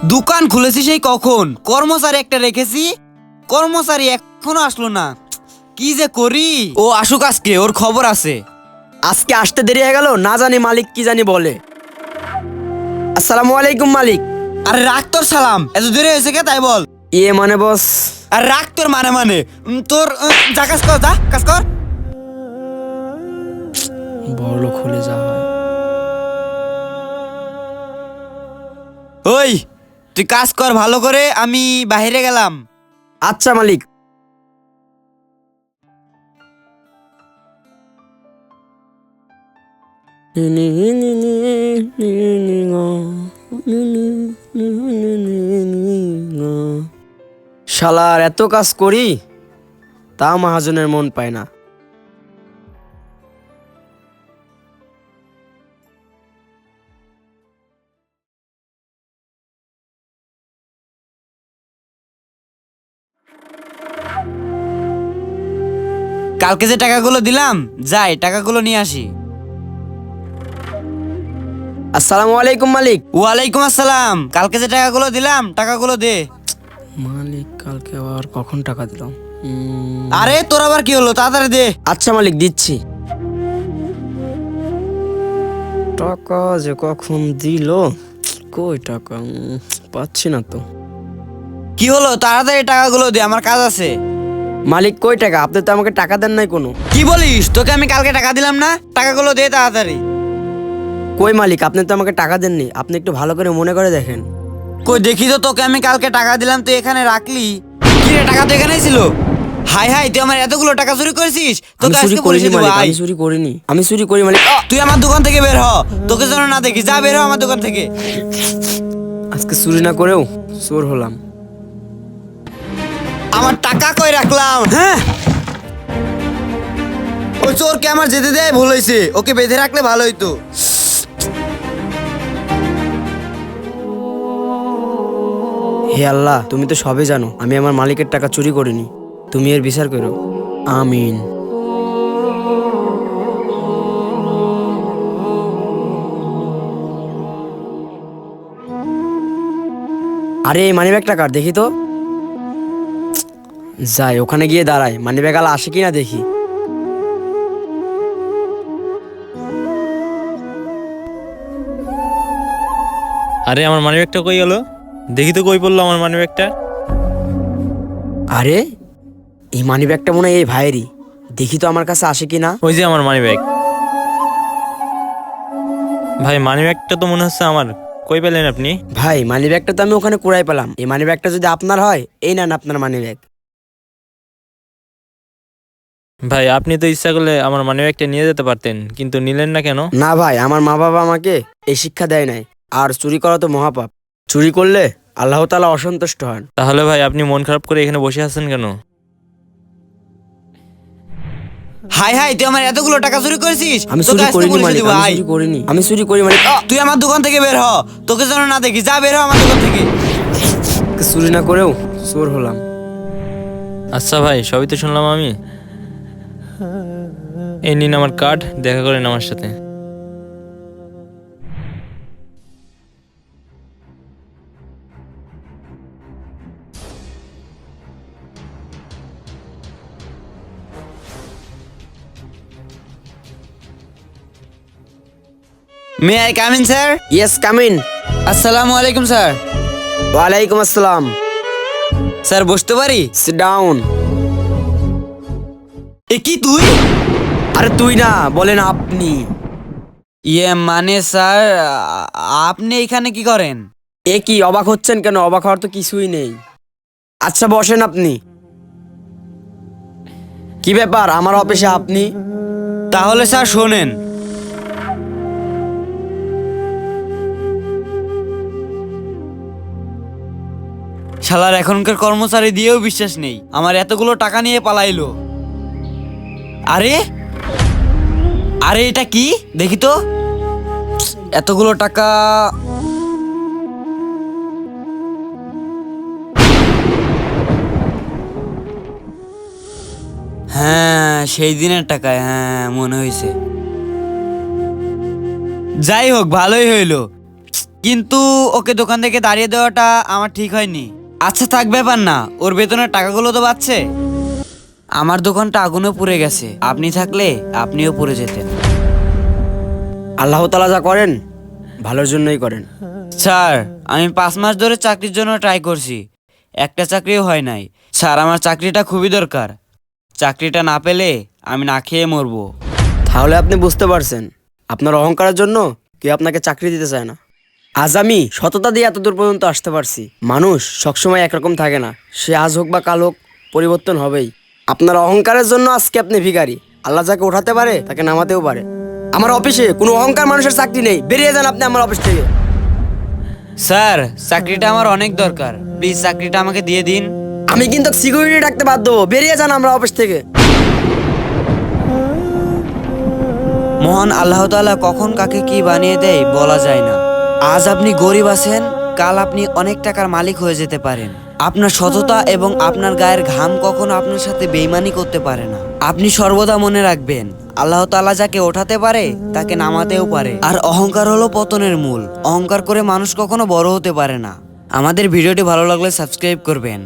দোকান খুলেছি সেই কখন, কর্মচারী একটা রেখেছি, কর্মচারী এখনো আসলো না। কি যে করি। ও আসুক, আজকে ওর খবর আছে। আজকে আসতে দেরি হয়ে গেল, না জানি মালিক কি জানি বলে। আসসালামু আলাইকুম মালিক। আরে রাখ তোর সালাম, এত দেরি হয়েছে কে তাই বল। ইয়ে মানে বস, আর রাখ তোর মানে মানে তোর যা কাজ কর, যা কাজ কর। বড় খুলে যা হয়। ওই তুই কাজ কর ভালো করে, আমি বাইরে গেলাম। আচ্ছা মালিক। শালার এত কাজ করি তা মহাজনের মন পায় না। কালকে যে টাকাগুলো দিলাম, যাই টাকাগুলো নিয়ে আসি। আসসালামু আলাইকুম মালিক। ওয়ালাইকুম আসসালাম। কালকে যে টাকাগুলো দিলাম, টাকাগুলো দে। মালিক কালকে আবার কখন টাকা দিলাম? আরে তোর আবার কি হলো, তাড়াতাড়ি দে। আচ্ছা মালিক, দিচ্ছি। টাকা যে কখন দিল, কই টাকা পাচ্ছি না তো। কি হলো, তাড়াতাড়ি টাকাগুলো দে, আমার কাজ আছে। মালিক কই টাকা? আপনি তো আমাকে টাকা দেন নাই কোনো। কি বলিস, তোকে আমি কালকে টাকা দিলাম না? টাকাগুলো দে তাড়াতাড়ি। কই মালিক, আপনি তো আমাকে টাকা দেননি। আপনি একটু ভালো করে মনে করে দেখেন। কই দেখি তো, তোকে আমি কালকে টাকা দিলাম, তুই এখানে রাখলি। কি রে, টাকা তো এখানেই ছিল। হাই হাই, তুই আমার এতগুলো টাকা চুরি করেছিস, আমি তোকে চুরি আজকে করিনি পুলিশে দিব। মালিক, আয়, আমি চুরি করিনি, আমি চুরি করি মালিক। তুই আমার দোকান থেকে বের হ, তোকে যেন না দেখি। যা বের হ আমার দোকান থেকে। আজকে চুরি না করেও চোর হলাম। আমার টাকা কই রাখলাম? হ্যাঁ, ওই চোরকে আমার যেতে দেয়, ভুল হয়েছে। ওকে বেঁধে রাখলে ভালো হইতো। হে আল্লাহ, তুমি তো সবে জানো আমি আমার মালিকের টাকা চুরি করিনি। তুমি এর বিচার করো, আমিন। আরে এই মানিব্যাগ টাকার দেখি তো। যাই ওখানে গিয়ে দাঁড়াই, মানিব্যাগ আলা আসে কিনা দেখি। আরে আমার মানিব্যাগটা কই গেল? দেখি তো কই পড়লো আমার মানিব্যাগটা। আরে এই মানিব্যাগটা মনে হয় এই ভাইয়েরই। দেখি তো আমার কাছে আসে কিনা। ওই যে আমার মানিব্যাগ। ভাই মানিব্যাগটা তো মনে হচ্ছে আমার। কই পেলেন আপনি? ভাই মানিব্যাগটা তো আমি ওখানে কুড়াই পেলাম। এই মানিব্যাগটা যদি আপনার হয়, এই নেন আপনার মানিব্যাগ। ভাই আপনি তো ইচ্ছা করলে আমার মানিব্যাগটা নিয়ে যেতে পারতেন, কিন্তু নিলেন না কেন? না ভাই, আমার মা বাবা আমাকে এই শিক্ষা দেয় নাই। আর চুরি করা তো মহাপাপ। চুরি করলে আল্লাহ তাআলা অসন্তুষ্ট হন। তাহলে ভাই আপনি মন খারাপ করে এখানে বসে আছেন কেন? হাই হাই, তুই আমার এতগুলো টাকা চুরি করেছিস, আমি তোকে চুরি আজকে করিনি পুলিশে মালিক, দিব। আমি আয়, চুরি করিনি, আমি চুরি করি মালিক। তুই আমার দোকান থেকে বের হ, তোকে যেন না দেখি। যা বের হ আমার দোকান থেকে। চুরি না করেও চোর হলাম। আচ্ছা ভাই, সবই তো শুনলাম আমি। এই নিন আমার কার্ড, দেখা করেন আমার সাথে। May I come in sir? Yes, come in. আসসালামু আলাইকুম স্যার। ওয়ালাইকুম আসসালাম। স্যার বসতে পারি? Sit down. এ কি তুই? আরে তুই না, বলেন আপনি। ইয়ে মানে স্যার, আপনি এখানে কি করেন? এ কি অবাক হচ্ছেন কেন? অবাক হওয়ার তো কিছুই নেই। আচ্ছা বসেন আপনি। কি ব্যাপার আমার অফিসে আপনি? তাহলে স্যার শোনেন, শালার এখনকার কর্মচারী দিয়েও বিশ্বাস নেই। আমার এতগুলো টাকা নিয়ে পালাইলো। আরে আরে এটা কি দেখি তো, এতগুলো টাকা। হ্যাঁ, সেই দিনের টাকায়, হ্যাঁ মনে হয়েছে। যাই হোক, ভালোই হইলো। কিন্তু ওকে দোকান থেকে দাঁড়িয়ে দেওয়াটা আমার ঠিক হয়নি। আচ্ছা থাক, ব্যাপার না, ওর বেতনের টাকাগুলো তো বাঁচছে। আমার দোকানটা আগুনে পুড়ে গেছে, আপনি থাকলে আপনিও পুড়ে যেতেন। আল্লাহ তাআলা যা করেন ভালোর জন্যই করেন। স্যার, আমি 5 মাস ধরে চাকরির জন্য ট্রাই করছি, একটা চাকরিও হয় নাই। স্যার, আমার চাকরিটা খুবই দরকার, চাকরিটা না পেলে আমি না খেয়ে মরবো। তাহলে আপনি বুঝতে পারছেন আপনার অহংকারের জন্য কেউ আপনাকে চাকরি দিতে চায় না। আজ আমি সততা দিয়ে এতদূর পর্যন্ত আসতে পারছি। মানুষ সবসময় একরকম থাকে না, সে আজ হোক বা কাল হোক পরিবর্তন হবেই। আপনার অহংকারের জন্য আজকে আপনি ভিখারি। আল্লাহ যাকে উঠাতে পারে তাকে নামাতেও পারে। আমার অফিসে কোনো অহংকার মানুষের চাকরি নেই, বেরিয়ে যান আপনি আমার অফিস থেকে। স্যার, চাকরিটা আমার অনেক দরকার, প্লিজ চাকরিটা আমাকে দিয়ে দিন। আমি কিন্তু সিকিউরিটি রাখতে বাধ্য হবো, বেরিয়ে যান আমরা অফিস থেকে। মহান আল্লাহ তাআলা কখন কাকে কি বানিয়ে দেয় বলা যায় না। আজ আপনি গরিব আছেন, কাল আপনি অনেক টাকার মালিক হয়ে যেতে পারেন। আপনার সততা এবং আপনার গায়ের ঘাম কখনো আপনার সাথে বেইমানি করতে পারে না। আপনি সর্বদা মনে রাখবেন, আল্লাহ তাআলা যাকে ওঠাতে পারে তাকে নামাতেও পারে। আর অহংকার হলো পতনের মূল। অহংকার করে মানুষ কখনো বড় হতে পারে না। আমাদের ভিডিওটি ভালো লাগলে সাবস্ক্রাইব করবেন।